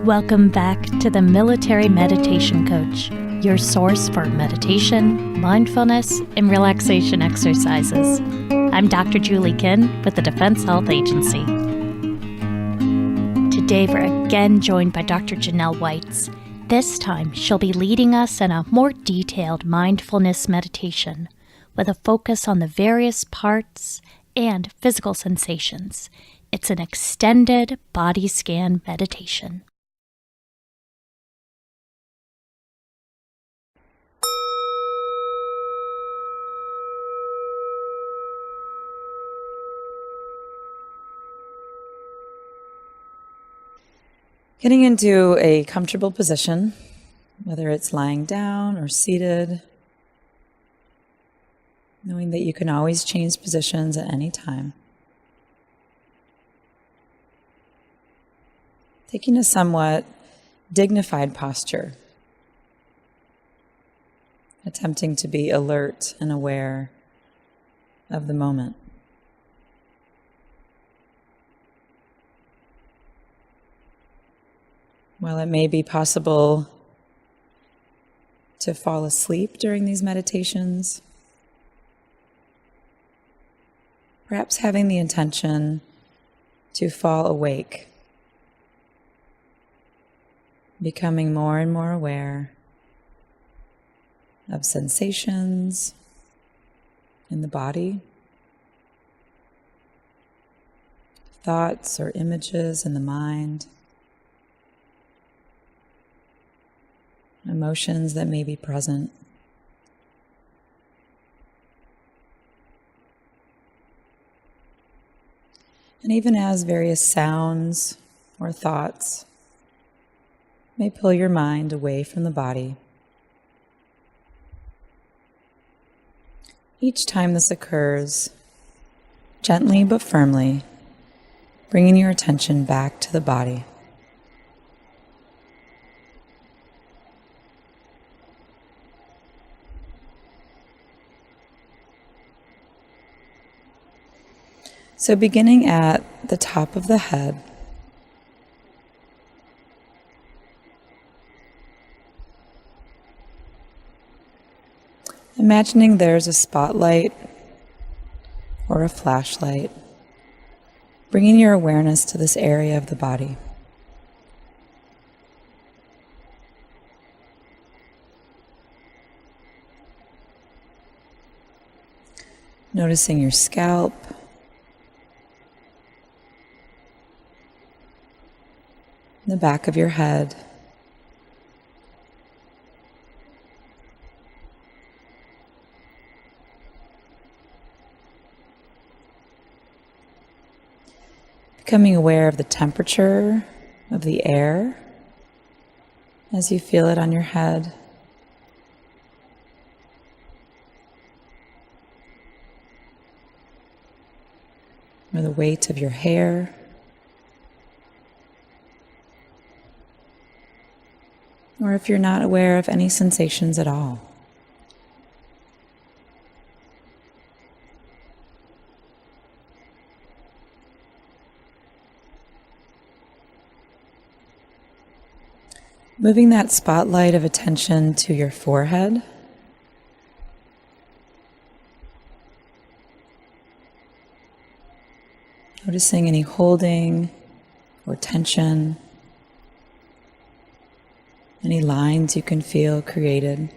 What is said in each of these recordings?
Welcome back to the Military Meditation Coach, your source for meditation, mindfulness, and relaxation exercises. I'm Dr. Julie Kinn with the Defense Health Agency. Today we're again joined by Dr. Janelle Weitz. This time she'll be leading us in a more detailed mindfulness meditation with a focus on the various parts and physical sensations. It's an extended body scan meditation. Getting into a comfortable position, whether it's lying down or seated, knowing that you can always change positions at any time. Taking a somewhat dignified posture, attempting to be alert and aware of the moment. While it may be possible to fall asleep during these meditations, perhaps having the intention to fall awake, becoming more and more aware of sensations in the body, thoughts or images in the mind, emotions that may be present. And even as various sounds or thoughts may pull your mind away from the body, each time this occurs, gently but firmly, bringing your attention back to the body. So beginning at the top of the head, imagining there's a spotlight or a flashlight, bringing your awareness to this area of the body. Noticing your scalp, the back of your head, becoming aware of the temperature of the air as you feel it on your head, or the weight of your hair. Or if you're not aware of any sensations at all. Moving that spotlight of attention to your forehead. Noticing any holding or tension. Any lines you can feel created.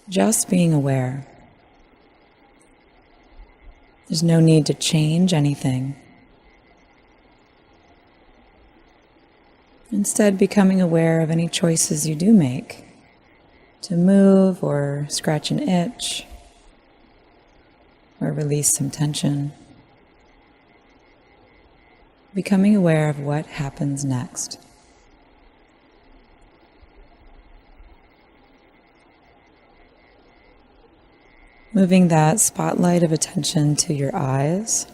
Just being aware. There's no need to change anything. Instead, becoming aware of any choices you do make to move or scratch an itch, or release some tension. Becoming aware of what happens next. Moving that spotlight of attention to your eyes.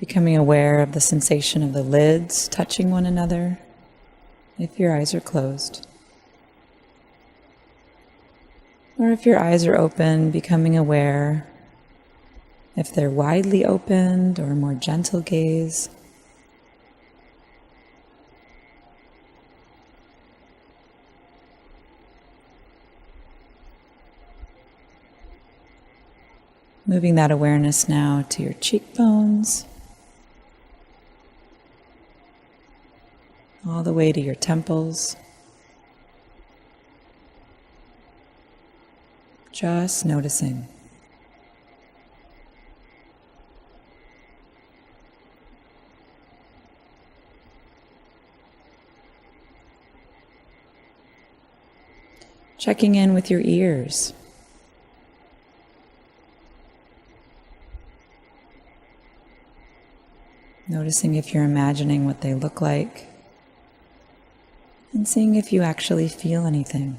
Becoming aware of the sensation of the lids touching one another if your eyes are closed. Or if your eyes are open, becoming aware if they're widely opened or a more gentle gaze. Moving that awareness now to your cheekbones, all the way to your temples. Just noticing. Checking in with your ears. Noticing if you're imagining what they look like, and seeing if you actually feel anything.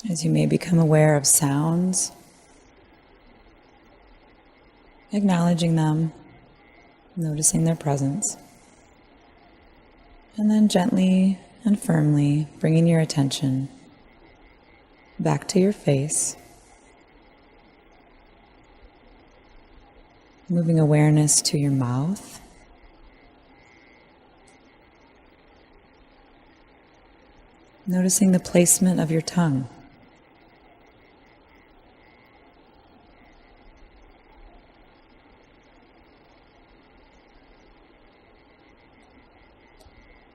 As you may become aware of sounds, acknowledging them, noticing their presence, and then gently and firmly bringing your attention back to your face, moving awareness to your mouth, noticing the placement of your tongue.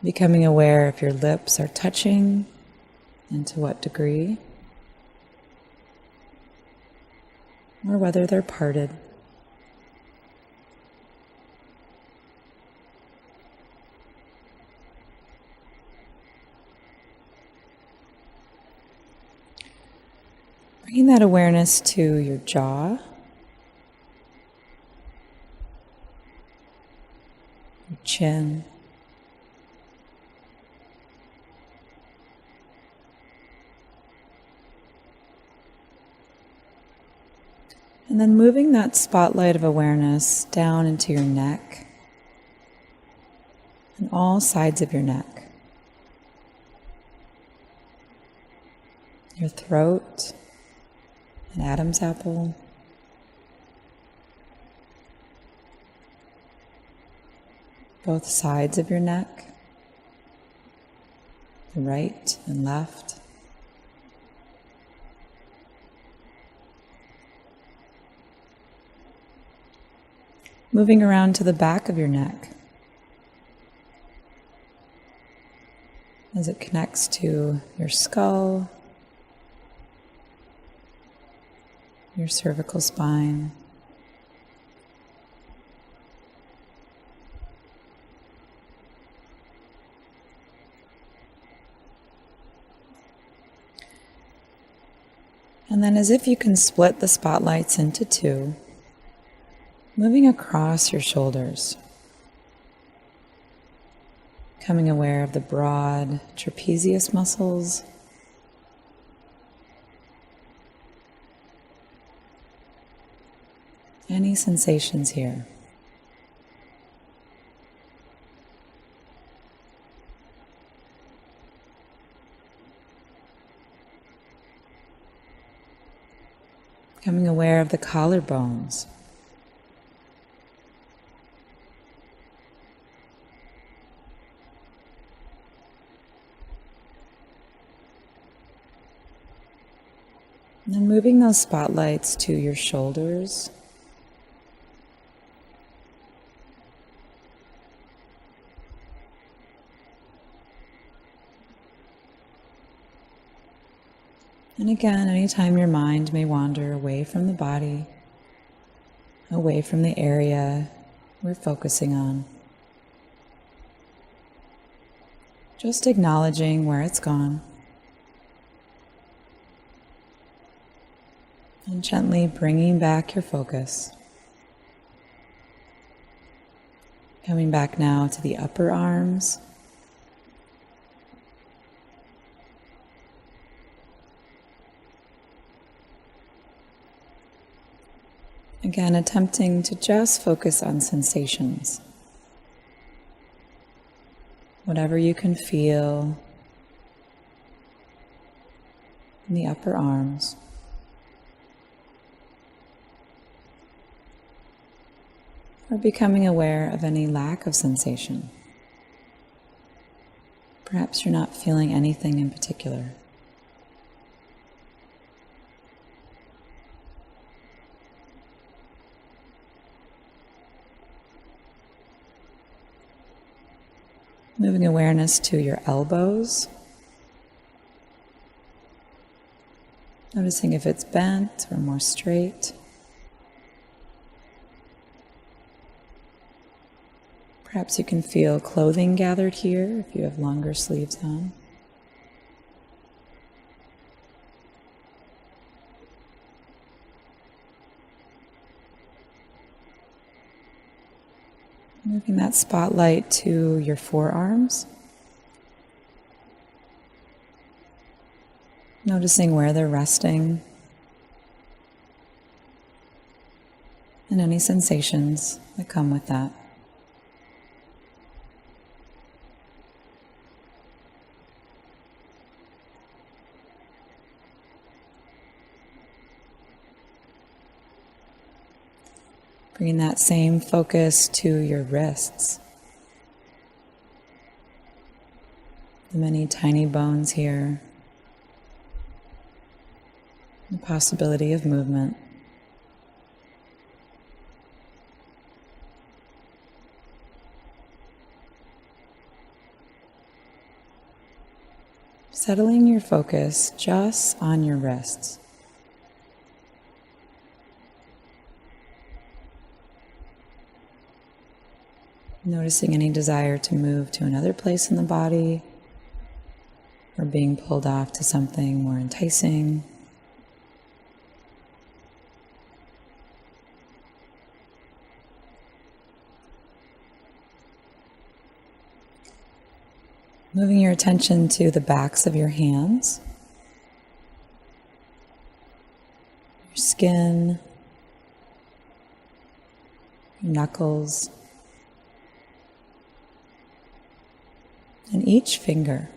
Becoming aware if your lips are touching and to what degree, or whether they're parted. Bringing that awareness to your jaw, your chin, and then moving that spotlight of awareness down into your neck and all sides of your neck, your throat, an Adam's apple, both sides of your neck, the right and left. Moving around to the back of your neck as it connects to your skull, your cervical spine, and then as if you can split the spotlights into two, moving across your shoulders, becoming aware of the broad trapezius muscles, any sensations here. Becoming aware of the collarbones, and then moving those spotlights to your shoulders, and again, anytime your mind may wander away from the body, away from the area we're focusing on, just acknowledging where it's gone. And gently bringing back your focus. Coming back now to the upper arms. Again, attempting to just focus on sensations. Whatever you can feel in the upper arms. Or becoming aware of any lack of sensation. Perhaps you're not feeling anything in particular. Moving awareness to your elbows. Noticing if it's bent or more straight. Perhaps you can feel clothing gathered here if you have longer sleeves on. Moving that spotlight to your forearms. Noticing where they're resting. And any sensations that come with that. Bringing that same focus to your wrists. The many tiny bones here. The possibility of movement. Settling your focus just on your wrists. Noticing any desire to move to another place in the body or being pulled off to something more enticing. Moving your attention to the backs of your hands, your skin, your knuckles, and each finger.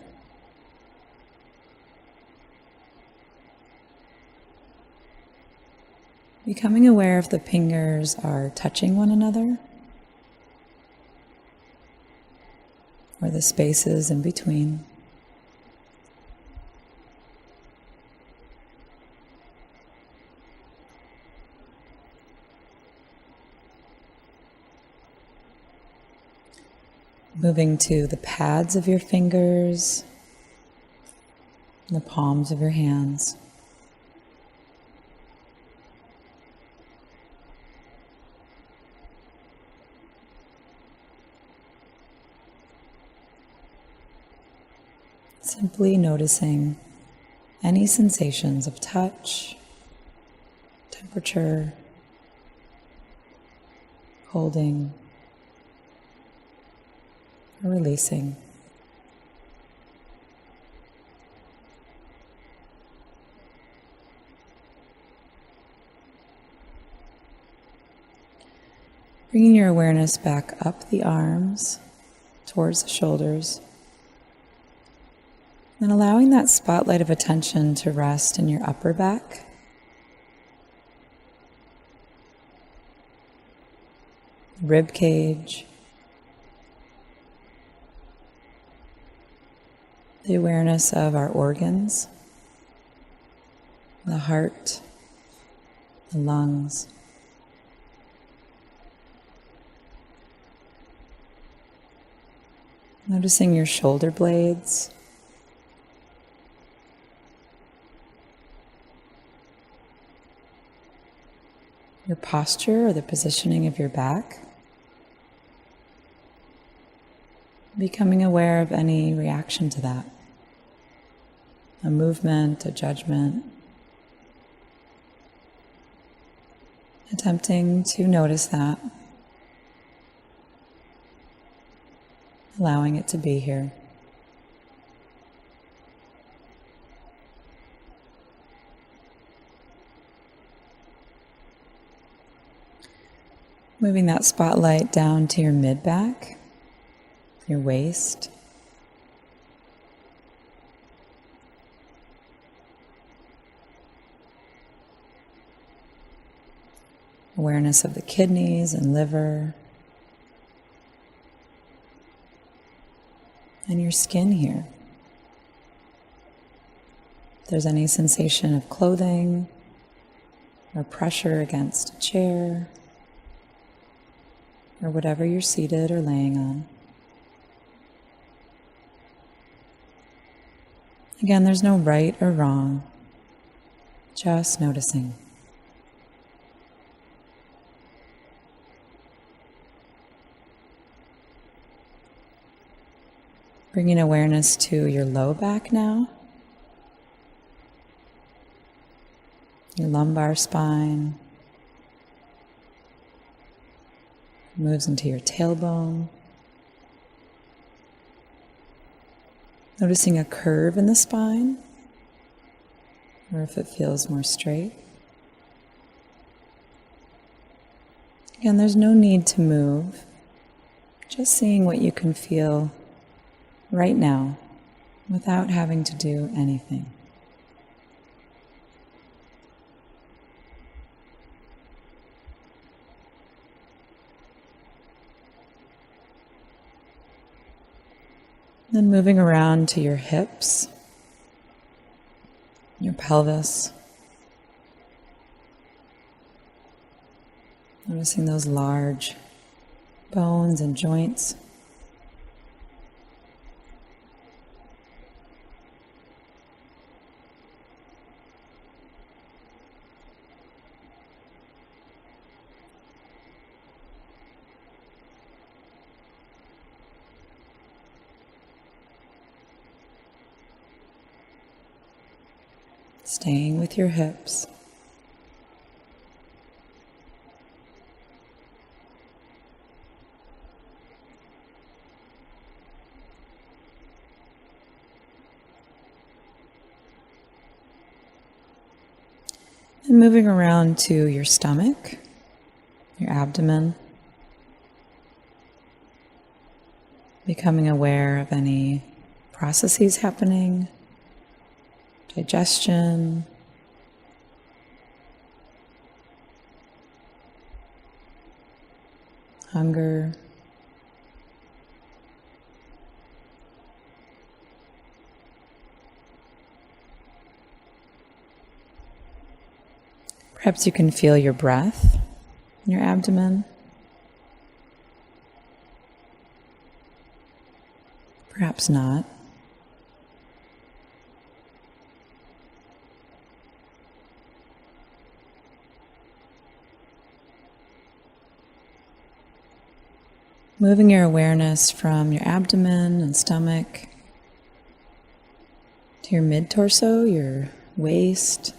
Becoming aware if the fingers are touching one another or the spaces in between. Moving to the pads of your fingers, and the palms of your hands. Simply noticing any sensations of touch, temperature, holding, or releasing. Bringing your awareness back up the arms, towards the shoulders, and allowing that spotlight of attention to rest in your upper back. Rib cage. The awareness of our organs, the heart, the lungs. Noticing your shoulder blades. Your posture or the positioning of your back. Becoming aware of any reaction to that. A movement, a judgment. Attempting to notice that. Allowing it to be here. Moving that spotlight down to your mid-back, your waist. Awareness of the kidneys and liver. And your skin here. If there's any sensation of clothing or pressure against a chair or whatever you're seated or laying on. Again, there's no right or wrong, just noticing. Bringing awareness to your low back now, your lumbar spine, moves into your tailbone. Noticing a curve in the spine, or if it feels more straight. Again, there's no need to move, just seeing what you can feel right now without having to do anything. Then moving around to your hips, your pelvis. Noticing those large bones and joints. Staying with your hips. And moving around to your stomach, your abdomen. Becoming aware of any processes happening. Digestion, hunger, perhaps you can feel your breath in your abdomen, perhaps not. Moving your awareness from your abdomen and stomach to your mid-torso, your waist,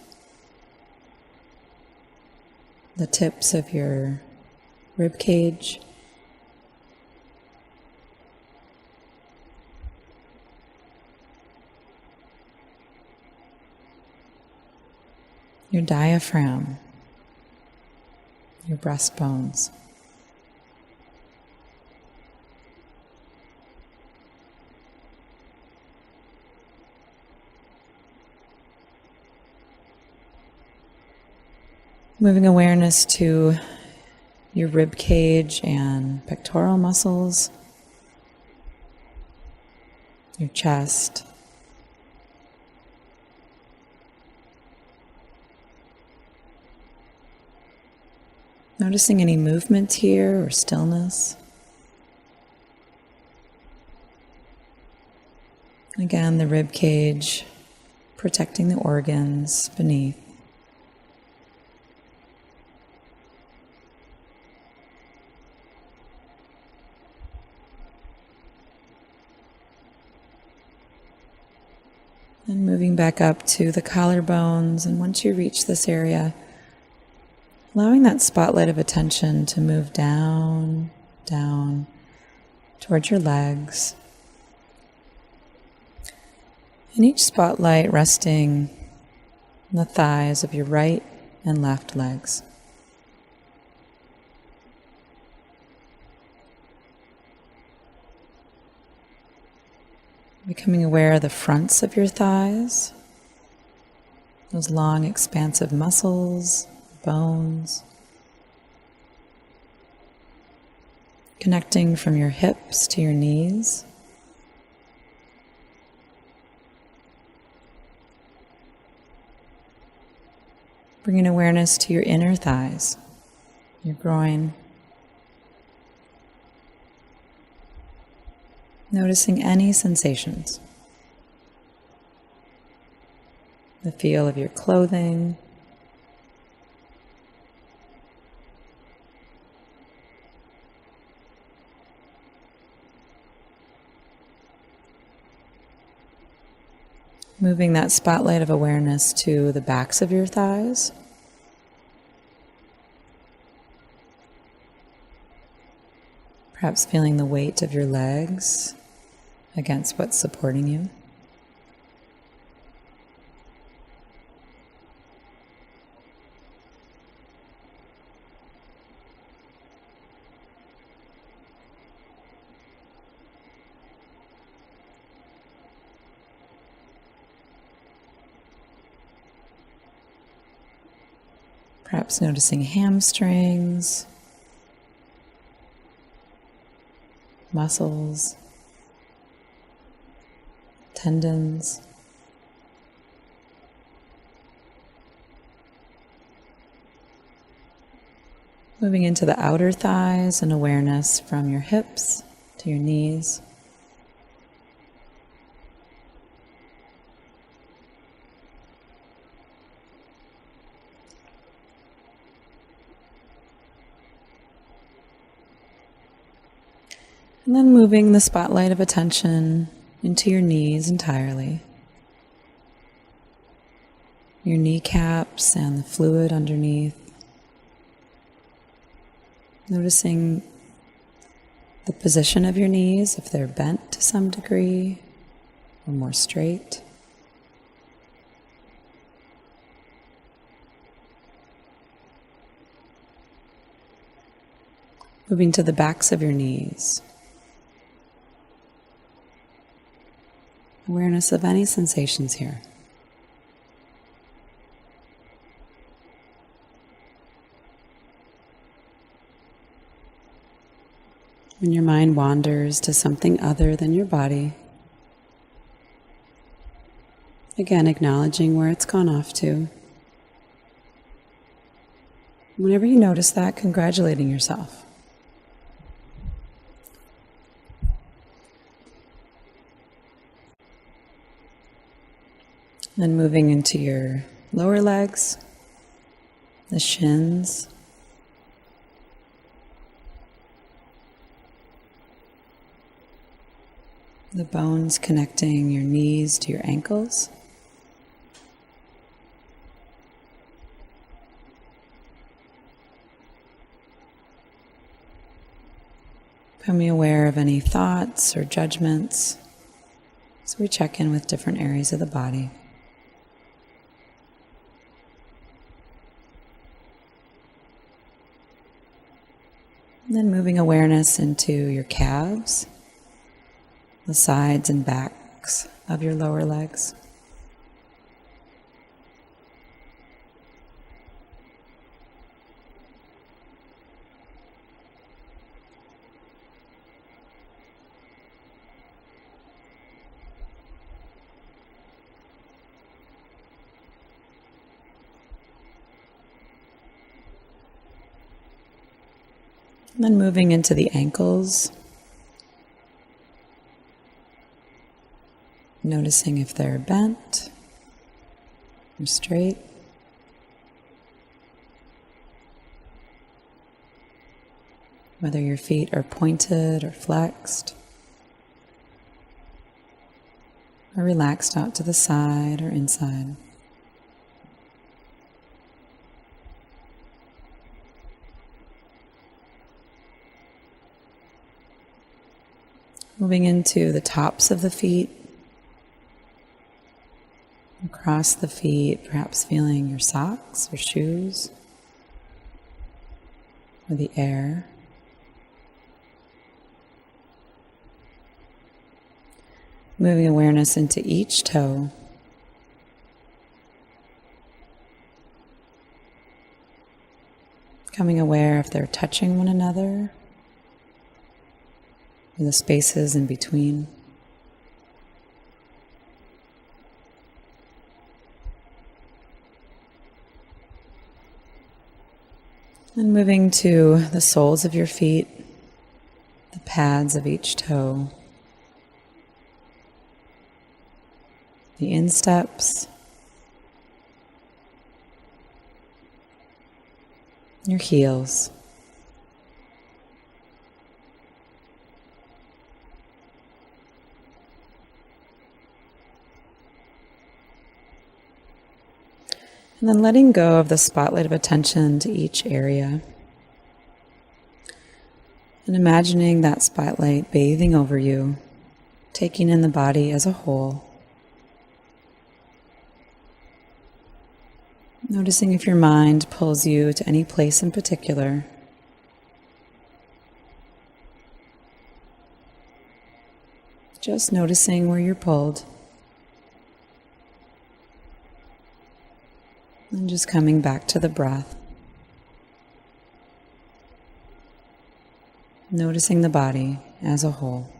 the tips of your rib cage, your diaphragm, your breastbones. Moving awareness to your rib cage and pectoral muscles, your chest, noticing any movement here or stillness. Again, the rib cage protecting the organs beneath. And moving back up to the collarbones, and once you reach this area, allowing that spotlight of attention to move down, down towards your legs. And each spotlight resting on the thighs of your right and left legs. Becoming aware of the fronts of your thighs, those long, expansive muscles, bones. Connecting from your hips to your knees. Bringing awareness to your inner thighs, your groin. Noticing any sensations. The feel of your clothing. Moving that spotlight of awareness to the backs of your thighs. Perhaps feeling the weight of your legs against what's supporting you. Perhaps noticing hamstrings, muscles, tendons. Moving into the outer thighs and awareness from your hips to your knees. And then moving the spotlight of attention into your knees entirely. Your kneecaps and the fluid underneath. Noticing the position of your knees, if they're bent to some degree or more straight. Moving to the backs of your knees. Awareness of any sensations here. When your mind wanders to something other than your body, again, acknowledging where it's gone off to. Whenever you notice that, congratulating yourself. Then moving into your lower legs, the shins, the bones connecting your knees to your ankles. Becoming aware of any thoughts or judgments as we check in with different areas of the body. And then moving awareness into your calves, the sides and backs of your lower legs. And then moving into the ankles, noticing if they're bent or straight. Whether your feet are pointed or flexed, or relaxed out to the side or inside. Moving into the tops of the feet, across the feet, perhaps feeling your socks or shoes, or the air. moving awareness into each toe. Becoming aware if they're touching one another, or the spaces in between. And moving to the soles of your feet, the pads of each toe, the insteps, your heels. And then letting go of the spotlight of attention to each area. And imagining that spotlight bathing over you, taking in the body as a whole. Noticing if your mind pulls you to any place in particular. Just noticing where you're pulled. And just coming back to the breath. Noticing the body as a whole.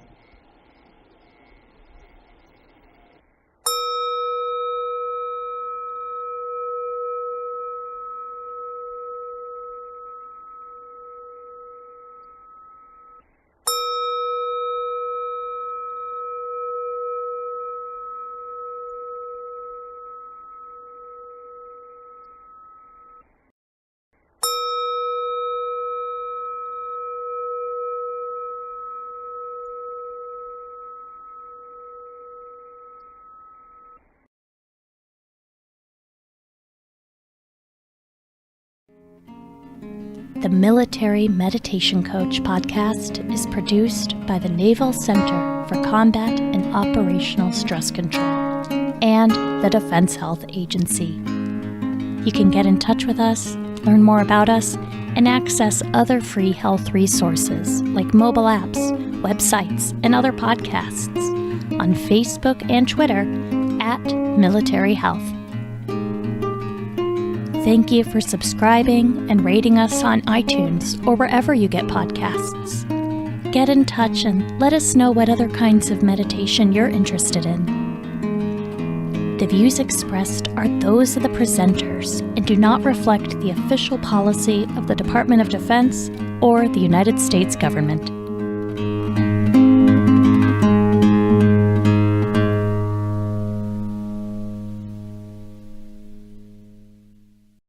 The Military Meditation Coach podcast is produced by the Naval Center for Combat and Operational Stress Control and the Defense Health Agency. You can get in touch with us, learn more about us, and access other free health resources like mobile apps, websites, and other podcasts on Facebook and Twitter at Military Health. Thank you for subscribing and rating us on iTunes or wherever you get podcasts. Get in touch and let us know what other kinds of meditation you're interested in. The views expressed are those of the presenters and do not reflect the official policy of the Department of Defense or the United States government.